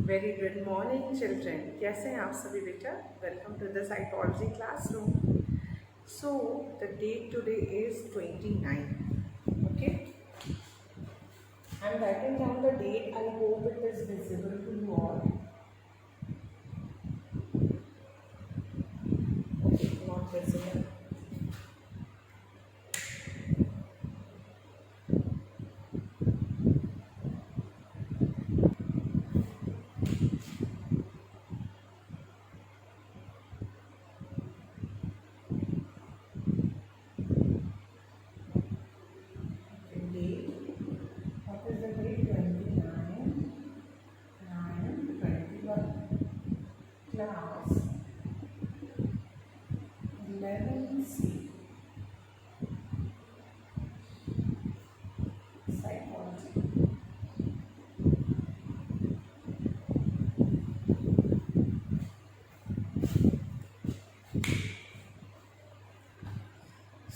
Very good morning children. कैसे हैं आप सभी बेटा? Welcome to the psychology classroom. So the date today is 29. Okay, I am writing down the date. I hope it is visible to you all. Okay, not visible. Class 11C Psychology.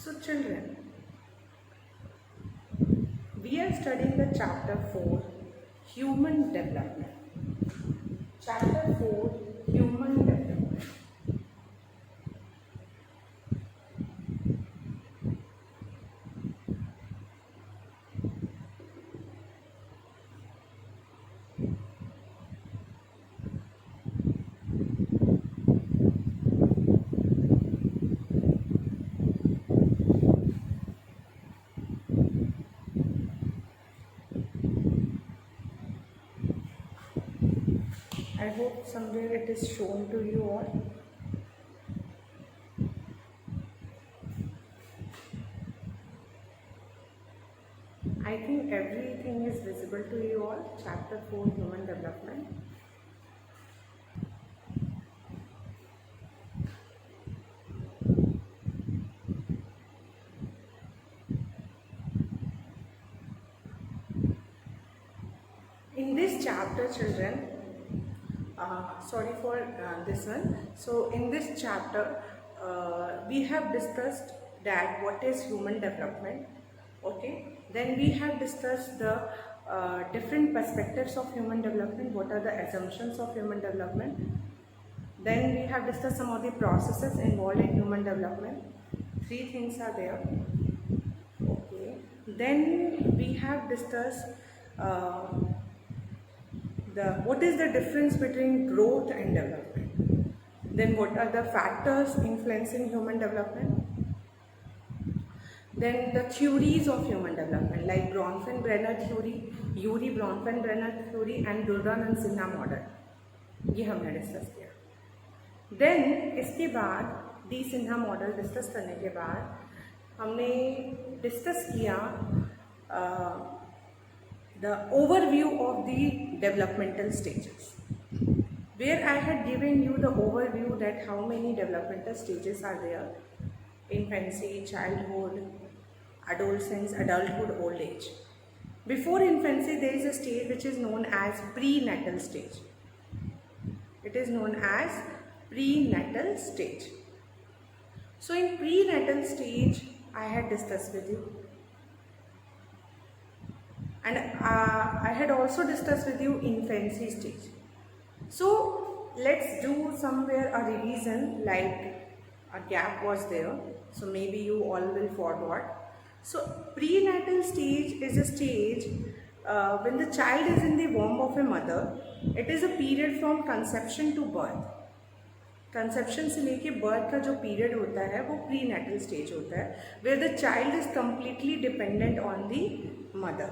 So children, we are studying the chapter 4, Human Development. Chapter 4, Human Development. I hope somewhere it is shown to you all. I think everything is visible to you all. Chapter 4, Human Development. In this chapter, children, sorry for this one. So in this chapter, we have discussed that what is human development. Okay, then we have discussed the different perspectives of human development. What are the assumptions of human development? Then we have discussed some of the processes involved in human development. 3 things are there. Okay, then we have discussed what is the difference between growth and development. Then what are the factors influencing human development. Then the theories of human development like Bronfenbrenner theory, Yuri Bronfenbrenner theory and Durden and Sinha model. ये हमने discuss किया. Then इसके बाद D Sinha model discuss करने के बाद हमने discuss किया the overview of the developmental stages, where I had given you the overview that how many developmental stages are there: infancy, childhood, adolescence, adulthood, old age. Before infancy there is a stage which is known as prenatal stage. It is known as prenatal stage. So in prenatal stage I had discussed with you, and I had also discussed with you infancy stage. So let's do somewhere a revision, like a gap was there, so maybe you all will forward. So prenatal stage is a stage when the child is in the womb of a mother. It is a period from conception to birth. Conception से लेके birth का जो period होता है वो prenatal stage होता है, where the child is completely dependent on the mother.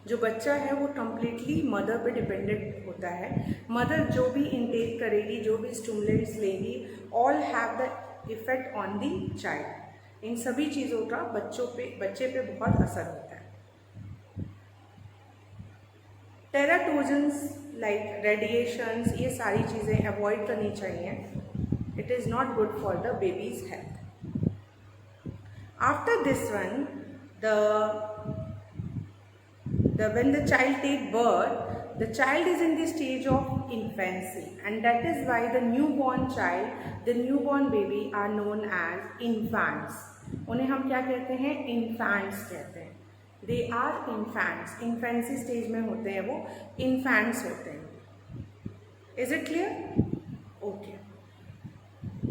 जो बच्चा है वो कम्प्लीटली मदर पे डिपेंडेंट होता है. मदर जो भी इनटेक करेगी, जो भी स्टिमुलेंट्स लेगी, all have the effect on the child. इन सभी चीज़ों का बच्चे पे बहुत असर होता है. टेराटोजेंस लाइक रेडिएशंस, ये सारी चीज़ें अवॉइड करनी चाहिए. It is not good for the babies health. After this one, when the child take birth, the child is in the stage of infancy, and that is why the newborn child, the newborn baby are known as infants. उन्हें हम क्या कहते हैं? Infants कहते हैं. They are infants, infancy stage में होते हैं, वो इन्फेंट्स होते हैं। Is it clear? Okay.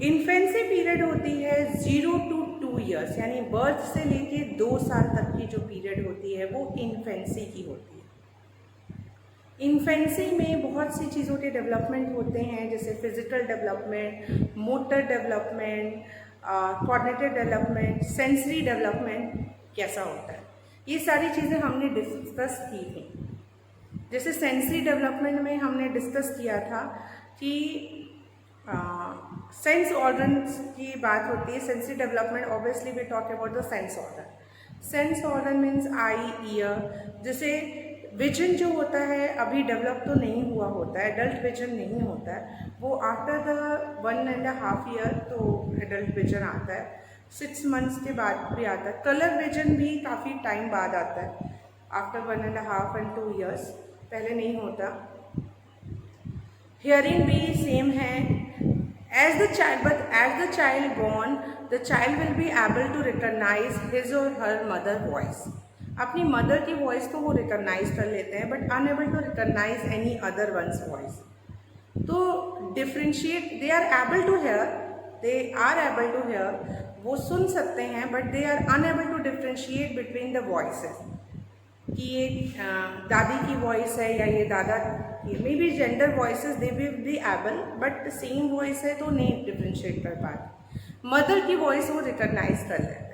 Infancy period होती है 0 to 2 years, यानी बर्थ से लेके 2 साल तक की जो पीरियड होती है वो इन्फेंसी की होती है। इन्फेंसी में बहुत सी चीज़ों के डेवलपमेंट होते हैं, जैसे physical development, motor development, cognitive development, sensory development कैसा होता है, ये सारी चीज़ें हमने डिस्कस की थी। जैसे सेंसरी डेवलपमेंट में हमने डिस्कस किया था कि सेंस ऑर्गन्स की बात होती है। Sensory development, obviously we talk about the sense organ. Sense organ means eye, ear. जैसे विजन जो होता है अभी डेवलप तो नहीं हुआ होता है, एडल्ट विजन नहीं होता है, वो आफ्टर द 1.5 year तो एडल्ट विजन आता है, 6 months के बाद भी आता है। कलर विजन भी काफ़ी टाइम बाद आता है, आफ्टर 1.5 and 2 years, पहले नहीं होता। हियरिंग भी सेम है। As the child born, the child will be able to recognize his or her mother voice. अपनी मदर की वॉइस को वो रिकॉग्नाइज कर लेते हैं, but unable to recognise any other ones voice. तो differentiate, they are able to hear, वो सुन सकते हैं, but they are unable to differentiate between the voices, कि ये दादी की वॉइस है या ये दादा की। May be gender voices they will be able, but same voice है तो नहीं डिफ्रेंशिएट कर पाते। मदर की वॉइस वो रिकॉग्नाइज कर लेते हैं।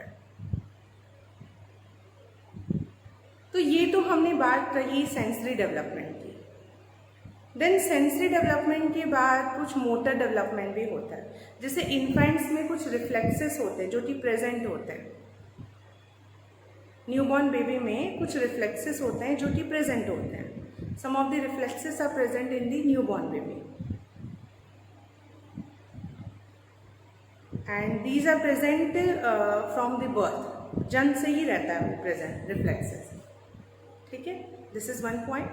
तो ये तो हमने बात कही सेंसरी डेवलपमेंट की। देन सेंसरी डेवलपमेंट के बाद कुछ मोटर डेवलपमेंट भी होता है। जैसे इन्फेंट्स में कुछ रिफ्लेक्सेस होते हैं जो कि प्रेजेंट होते हैं। न्यूबॉर्न बेबी में कुछ रिफ्लेक्सेस होते हैं जो कि प्रेजेंट होते हैं। Some of the reflexes are present in the newborn baby and these are present from the birth. जन्म से ही रहता है वो प्रेजेंट रिफ्लेक्सेस। ठीक है, this is one point.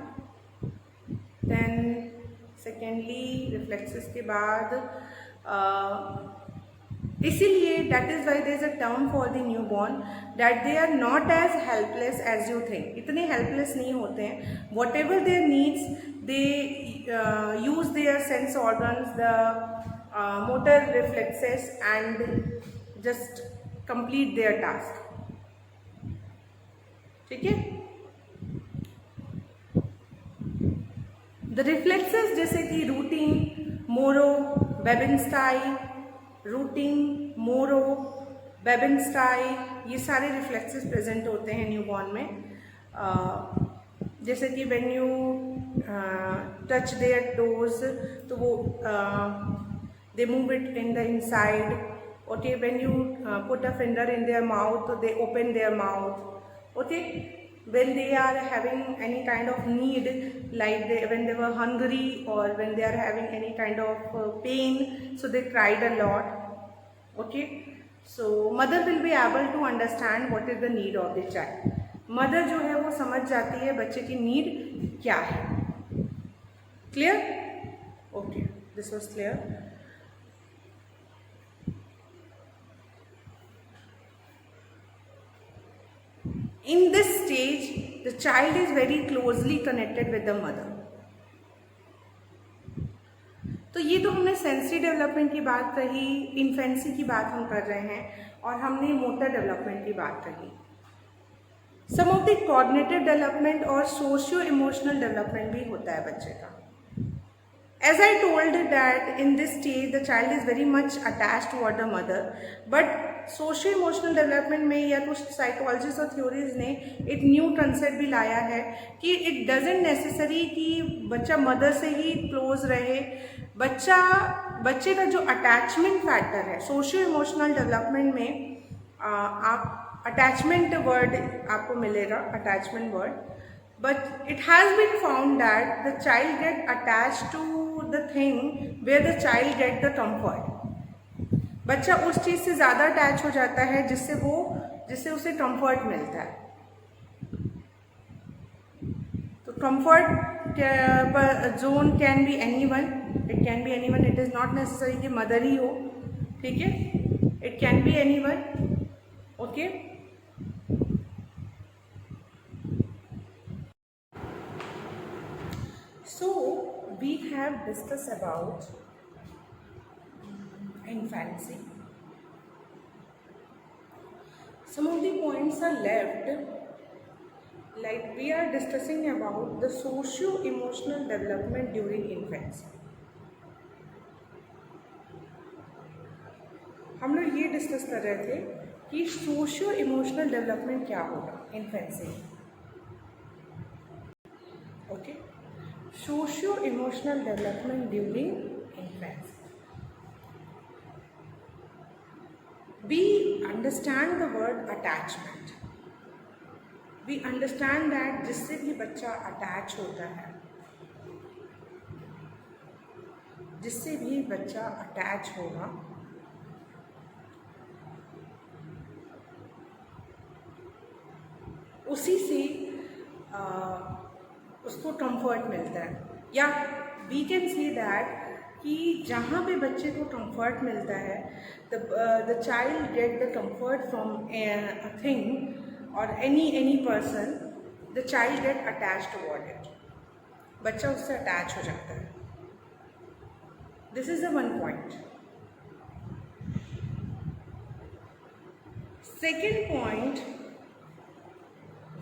Then secondly reflexes के बाद इसीलिए that is why there is a term for the new born that they are not as helpless as you think. इतने हेल्पलेस नहीं होते हैं। Whatever their needs, they use their sense organs, the motor reflexes and just complete their task. ठीक है, the reflexes जैसे कि routing, मोरो, बेबिन्स्टाई, routing, मोरो, बेबिन्स्टाई, ये सारे रिफ्लेक्सेस प्रेजेंट होते हैं न्यूबॉर्न में। जैसे कि when you touch their toes, तो वो they move it in the inside. Okay, when you put a finger in their mouth, तो they open their mouth. Okay, when they are having any kind of need, like when they were hungry or when they are having any kind of pain, so they cried a lot. Okay, so mother will be able to understand what is the need of the child. Mother जो है वो समझ जाती है बच्चे की need क्या है। Clear? Okay, this was clear. In this stage, the child is very closely connected with the mother. तो ये तो हमने सेंसरी डेवलपमेंट की बात कही, इन्फेंसी की बात हम कर रहे हैं, और हमने मोटर डेवलपमेंट की बात कही। सम ऑफ द कॉग्निटिव डेवलपमेंट और सोशियो इमोशनल डेवलपमेंट भी होता है बच्चे का। As I told that in this stage the child is very much attached toward the mother, but socio emotional development में या कुछ साइकोलॉजिस्ट और थ्योरीज ने एक न्यू कंसेप्ट भी लाया है कि इट डजेंट नेसेसरी कि बच्चा मदर से ही क्लोज रहे। बच्चे का जो अटैचमेंट फैक्टर है सोशो इमोशनल डेवलपमेंट में, आप अटैचमेंट वर्ड आपको मिलेगा, attachment word, but it has been found that the child get attach to the thing where the child get the comfort. बच्चा उस चीज़ से ज़्यादा अटैच हो जाता है जिससे उसे कंफर्ट मिलता है। तो comfort zone can be anyone, it can be anyone, it is not necessary कि मदर ही हो। ठीक है, it can be anyone. Okay, So we have discussed about infancy. Some of the points are left, like we are discussing about the socio-emotional development during infancy. हम लोग ये discuss कर रहे थे कि सोशियो इमोशनल डेवलपमेंट क्या होगा infancy में. Okay, socio emotional development during infancy. We understand the word attachment. We understand that जिससे भी बच्चा अटैच होता है, जिससे भी बच्चा अटैच होगा, उसी से उसको कंफर्ट मिलता है. या वी कैन से दैट कि जहाँ पे बच्चे को कंफर्ट मिलता है, the child get the comfort from a thing और any person, the child get attach toward it. बच्चा उससे अटैच हो जाता है. This is the one point. Second point,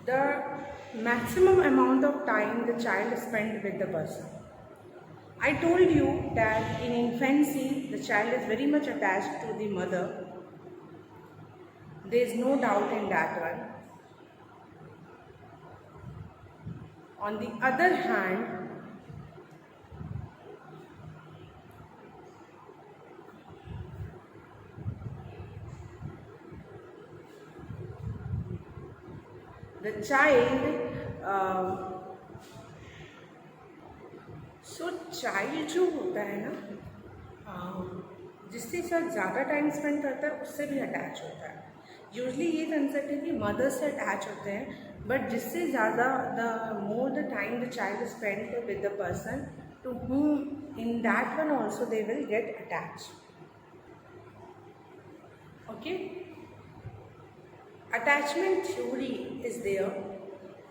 the maximum amount of time the child spent with the person. I told you that in infancy the child is very much attached to the mother. There is no doubt in that one. On the other hand, the child, child जो होता है ना, जिससे sir ज़्यादा time spend करता है उससे भी अटैच होता है. यूजली ये कंसेप्ट है कि मदर से अटैच होते हैं, बट जिससे ज़्यादा the more the time the child spend with the person to whom in that one also they will get attached. Okay, attachment theory is there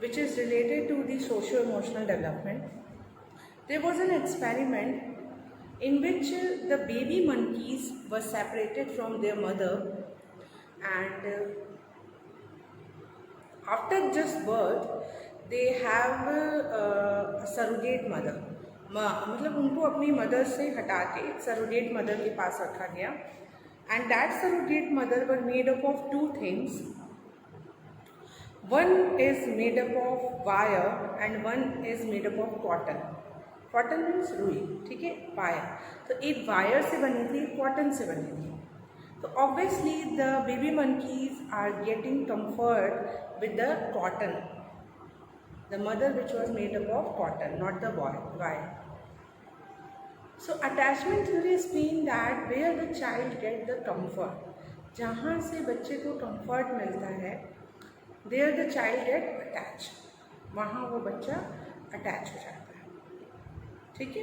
which is related to the socio-emotional development. There was an experiment in which the baby monkeys were separated from their mother, and after just birth they have a surrogate mother. मतलब उनको अपनी mother से हटा के surrogate mother के पास रखा गया, and that surrogate mother were made up of two things. One is made up of wire and one is made up of cotton. Cotton means रुई, ठीक है, वायर. तो एक वायर से बनी थी, कॉटन से बनी थी. तो obviously the baby monkeys are getting comfort with the cotton, the mother which was made up of cotton, not the wire. So attachment theory is mean that where the child get the comfort, जहाँ से बच्चे को comfort मिलता है, there the child get attach, वहाँ वो बच्चा attach हो जाता है. ठीक है.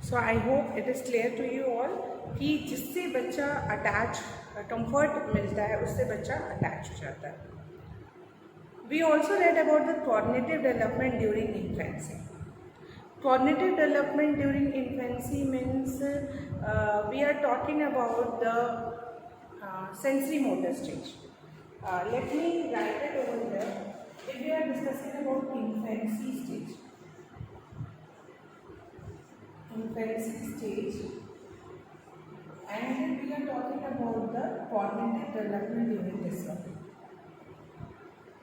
So I hope it is clear to you all कि जिससे बच्चा अटैच, कंफर्ट मिलता है, उससे बच्चा अटैच हो जाता है. We also read about the cognitive development during infancy. Cognitive development during infancy means we are talking about the sensory motor stage. Let me write it over here. If we are discussing about infancy stage, infancy stage, and we are talking about the cognitive development during this one.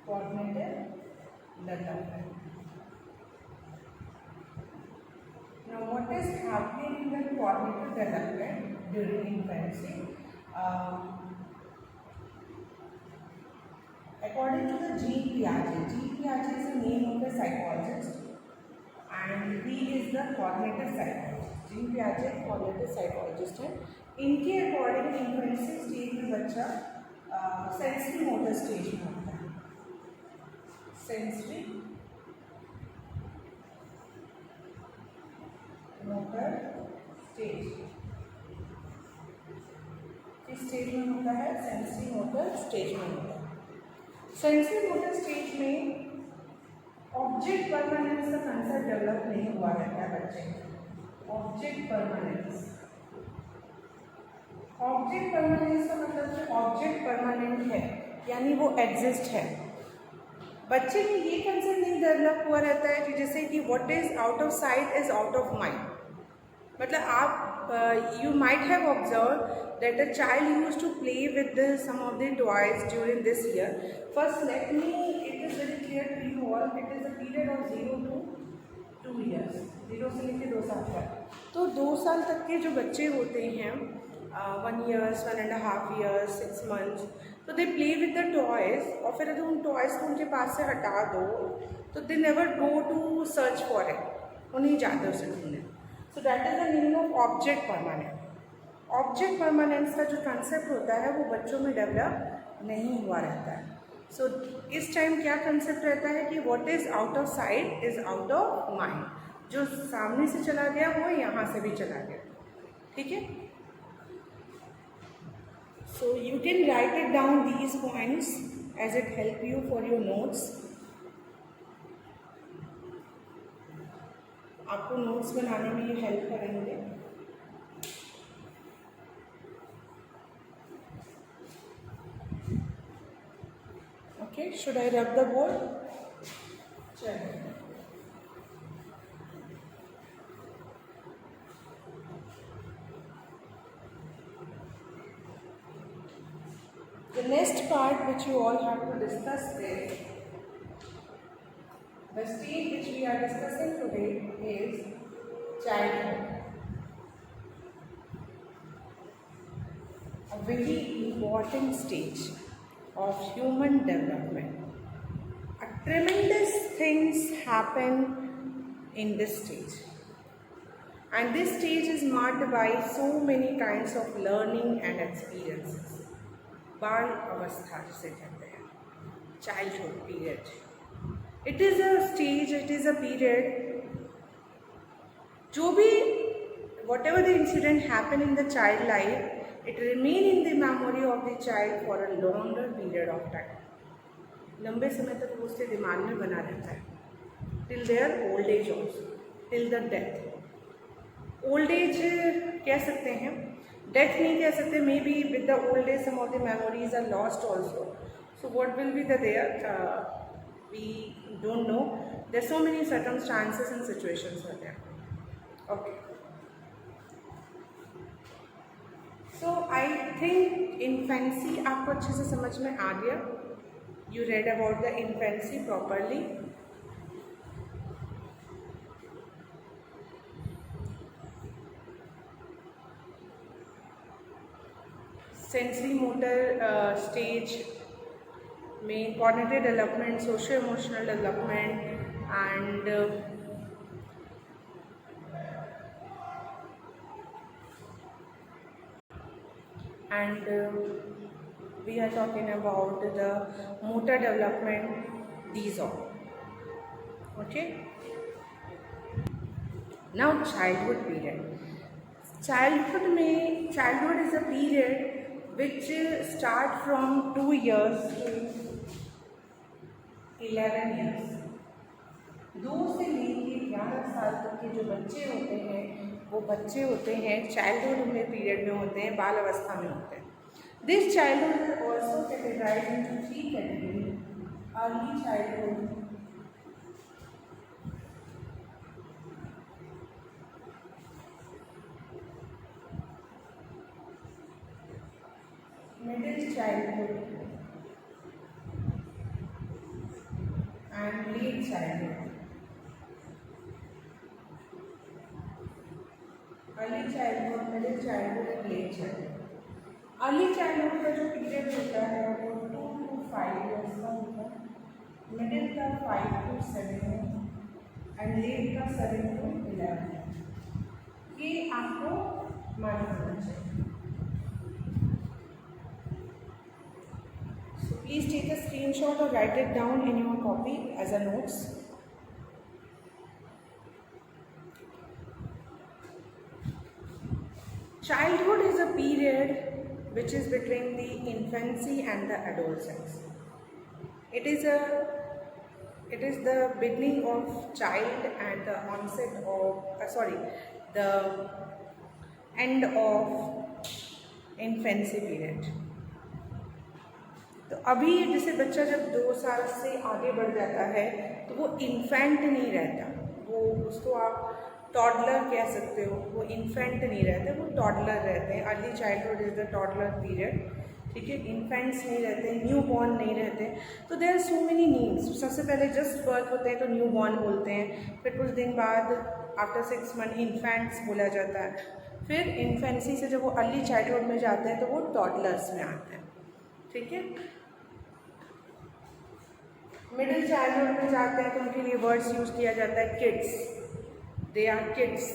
Cognitive development. Now what is happening in the cognitive development during infancy? According to the Jean Piaget is the name of the psychologist, and he is the cognitive psychologist. Jean Piaget cognitive psychologist है. इनके according infancy stage में बच्चा sensory motor stage में होता है. Sensory motor stage किस stage में होता है? सेंसरी मोटर स्टेज में होता है. सेंसरी मोटर स्टेज में ऑब्जेक्ट परमानेंस का कंसेप्ट डेवलप नहीं हुआ रहता है बच्चे। ऑब्जेक्ट परमानेंस, ऑब्जेक्ट परमानेंस का मतलब जो ऑब्जेक्ट परमानेंट है यानी वो एग्जिस्ट है, बच्चे में ये कंसेप्ट नहीं डेवलप हुआ रहता है कि जैसे कि what is out of sight is out of mind. मतलब आप you might have observe that a child use to play with some of the toys during this year. First let me it is very clear to you all, it is a period of 0 to 2 years, 0 से लेकर 2 साल तक। तो 2 साल तक के जो बच्चे होते हैं 1 year, 1.5 years, 6 months, तो they play with the toys, और फिर अगर उन टॉयज को उनके पास से हटा दो तो they never go to search for it, वो नहीं जाते उसे ढूंढने। So that is the meaning of object permanent. Object permanence का जो कंसेप्ट होता है वो बच्चों में डेवलप नहीं हुआ रहता है। सो इस टाइम क्या कंसेप्ट रहता है कि what is out of sight is out of mind, जो सामने से चला गया वो यहाँ से भी चला गया। ठीक है, so you can write it down these points as it help you for your notes। आपको नोट्स बनाने में ये हेल्प करेंगे। ओके, शुड आई रब द बोर्ड? चलिए, the next part which you all have to discuss is the stage which we are discussing today is childhood, a very important stage of human development. A tremendous things happen in this stage, and this stage is marked by so many kinds of learning and experiences। बाल अवस्था जिसे कहते हैं, childhood period, it is a stage, it is a period, जो भी what ever the incident happen in the child life, it remain in the memory of the child for a longer period of time. लंबे समय तक वो उसके दिमाग में बना रहता है, till their old age also, till the death. Old age कह सकते हैं, डेथ नहीं कह सकते, maybe with the old age some of the memories are lost also. So what will be the there, we don't know, there so many circumstances and situations are there. Okay, so I think infancy आपको अच्छे से समझ में आ गया। You read about the infancy properly. Sensory motor stage में cognitive development, socio emotional development and we are talking about the motor development, these all. Okay, now childhood period. Childhood is a period which start from 2 years to 11 years। 2 से लेकर 11 साल तक के जो बच्चे होते हैं वो बच्चे होते हैं चाइल्डहुड में पीरियड में होते हैं, बाल अवस्था में होते हैं। This childhood is also categorised into 3 category: early childhood, middle childhood and let childhood. Early childhood, middle childhood and let childhood. Early childhood का जो पीरियड होता है वो 2 to 5 years का होता है, मिडिल का 5 to 7 एंड लेट का 7 to 11। ये आपको मालूम होना चाहिए। So please take a screenshot or write it down in your copy as a notes। Childhood is a period which is between the infancy and the adolescence. It is a it is the beginning of child and the onset of the end of infancy period. तो अभी जैसे बच्चा जब 2 साल से आगे बढ़ जाता है तो वो इन्फेंट नहीं रहता, वो उसको आप टॉडलर कह सकते हो, वो इन्फेंट नहीं रहते, वो टॉडलर रहते हैं। Early childhood is the toddler period, ठीक है। इन्फेंट्स नहीं रहते, न्यू बॉर्न नहीं रहते। तो there are so many names. सबसे पहले जस्ट बर्थ होते हैं तो न्यू बॉर्न बोलते हैं, फिर कुछ दिन बाद आफ्टर 6 मंथ इन्फेंट्स बोला जाता है, फिर इन्फेंसी से जब वो अर्ली चाइल्डहुड में जाते हैं तो वो टॉडलर्स में आते हैं, ठीक है। मिडिल चाइल्डहुड में जाते हैं तो उनके लिए वर्ड्स यूज़ किया जाता है kids, they are kids,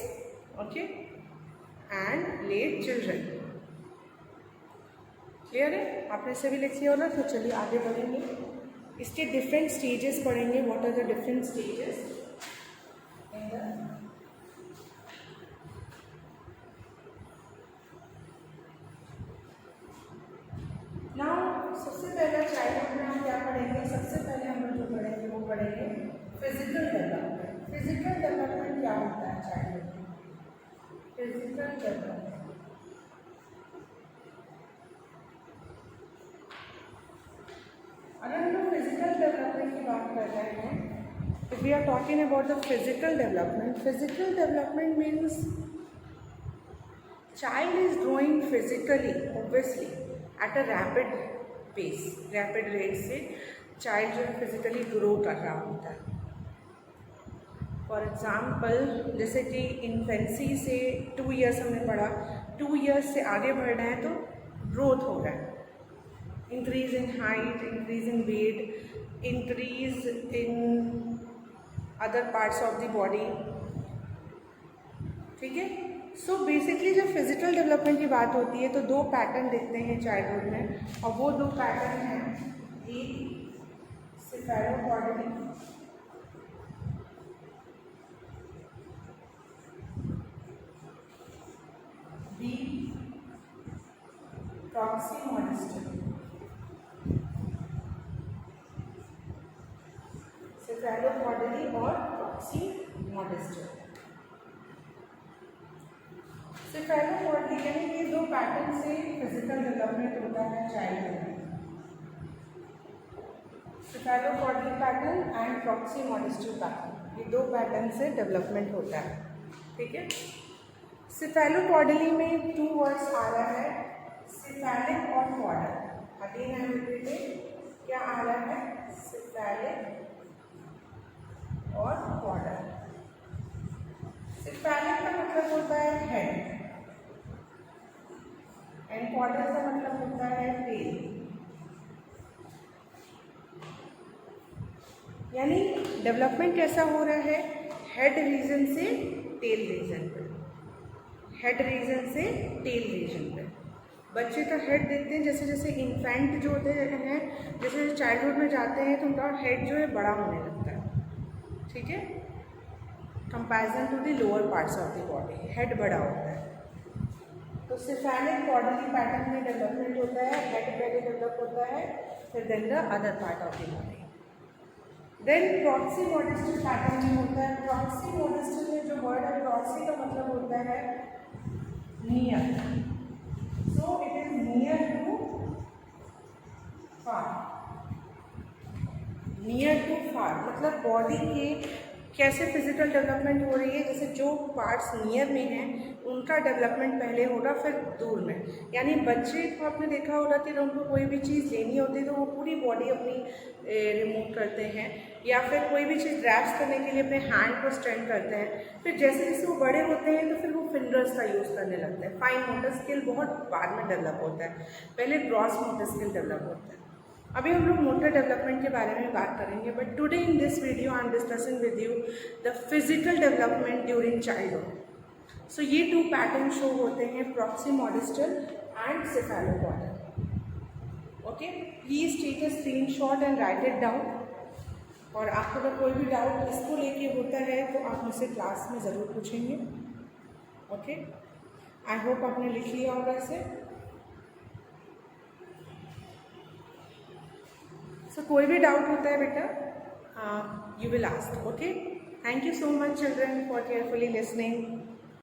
okay, and late children. Clear है? आपने सभी लिख लिया होगा। तो चलिए आगे बढ़ेंगे, इसके डिफरेंट स्टेजेस पढ़ेंगे। What are the different stages in the now. सबसे पहला चाइल्डहुड में हम क्या पढ़ेंगे? सबसे पहले हम लोग जो पढ़ेंगे वो पढ़ेंगे फिजिकल डेवलपमेंट। फिजिकल डेवलपमेंट क्या होता है चाइल्डहुड में? फिजिकल डेवलपमेंट, अगर हम लोग फिजिकल डेवलपमेंट की बात कर रहे हैं, if we are talking about the physical development means child is growing physically obviously at a rapid pace, rapid rate से चाइल्ड जो है फिजिकली ग्रो कर रहा होता है। फॉर एग्ज़ाम्पल जैसे कि इन्फेंसी से 2 ईयर्स हमने पढ़ा, 2 ईयर्स से आगे बढ़ रहे हैं तो ग्रोथ हो रहा है, increase in height, increase in weight, increase in other parts of the body, ठीक है। सो बेसिकली जब फिजिकल डेवलपमेंट की बात होती है तो 2 पैटर्न दिखते हैं चाइल्डहुड में, और वो 2 पैटर्न हैं, एक सेफेलोपॉडी, बी प्रॉक्सिमोडिस्टल। सेफेलोपॉडी और प्रॉक्सिमोडिस्टल। सेफेलोपॉडी यानी ये 2 पैटर्न से फिजिकल डेवलपमेंट होता है चाइल्डहुड में, सेफेलोपॉडी पैटर्न एंड प्रॉक्सिमोडिस्टल पैटर्न, ये 2 पैटर्न से डेवलपमेंट होता है, ठीक है। सेफेलोपॉडी में 2 वर्ड्स आ रहा है, सेफेलिक और पॉडल। अगेन आई रिपीटेड, क्या आ रहा है? सेफेलिक और पॉडल। सेफेलिक का मतलब होता है हेड एंड पॉडल का मतलब होता है टेल। यानी डेवलपमेंट कैसा हो रहा है? हेड रीजन से टेल रीजन पे, हेड रीजन से टेल रीजन पे। बच्चे का हेड देखते हैं, जैसे जैसे इन्फेंट जो होते हैं, जैसे चाइल्डहुड में जाते हैं तो उनका हेड जो है बड़ा होने लगता है, ठीक है, comparison to the lower parts of the body, head बड़ा होता है। तो सेफेलिक पॉडली पैटर्न में डेवलपमेंट होता है, हेड पहले डेवलप होता है, फिर then the other part of the body. Then proximodistal pattern में होता है। प्रॉक्सिमोडिस्टल में जो वर्ड है, प्रॉक्सी का मतलब होता है near, so it is near to far. Near to far मतलब बॉडी के कैसे फिजिकल डेवलपमेंट हो रही है, जैसे जो पार्ट्स नियर में हैं उनका डेवलपमेंट पहले होगा, फिर दूर में। यानी बच्चे को आपने देखा होगा कि उनको कोई भी चीज़ लेनी होती है तो वो पूरी बॉडी अपनी रिमूव करते हैं, या फिर कोई भी चीज़ ग्रैस्प करने के लिए अपने हैंड को स्ट्रेंथ करते हैं। फिर जैसे जैसे वो बड़े होते हैं तो फिर वो फिंगर्स का यूज़ करने लगते हैं। फाइन मोटर स्किल बहुत बाद में डेवलप होता है, पहले ग्रॉस मोटर स्किल डेवलप होता है। अभी हम लोग मोटर डेवलपमेंट के बारे में बात करेंगे, but today in this video I am discussing with you the physical development during childhood. So ये 2 पैटर्न शो होते हैं, proximodistal and cephalopodal. Okay, please take a screenshot and write it down. और आपको अगर कोई भी डाउट इसको लेके होता है तो आप मुझसे क्लास में ज़रूर पूछेंगे। ओके, आई होप आपने लिख लिया होगा इसे। कोई भी डाउट होता है बेटा you will ask. Okay. Thank you so much children for carefully listening.